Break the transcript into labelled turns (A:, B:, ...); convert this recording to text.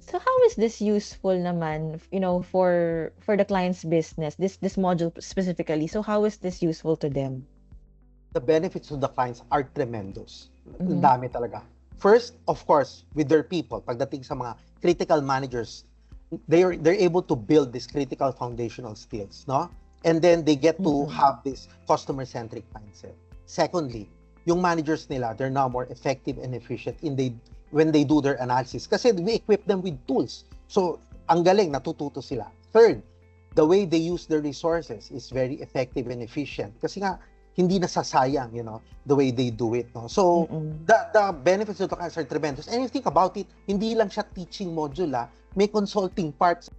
A: So how is this useful naman, for the client's business, this module specifically? So how is this useful to them?
B: The benefits to the clients are tremendous. Ang
A: Mhm.
B: dami talaga. First, of course, with their people, pagdating sa mga critical managers, they're able to build these critical foundational skills, no? And then they get to
A: Mm.
B: have this customer-centric mindset. Secondly, yung managers nila, they're now more effective and efficient when they do their analysis. Kasi we equip them with tools. So, ang galing, natututo sila. Third, the way they use their resources is very effective and efficient. Kasi nga, hindi nasasayang, the way they do it. No? So,
A: Mm.
B: the benefits of the class are tremendous. And if you think about it, hindi lang siya teaching module, may consulting parts.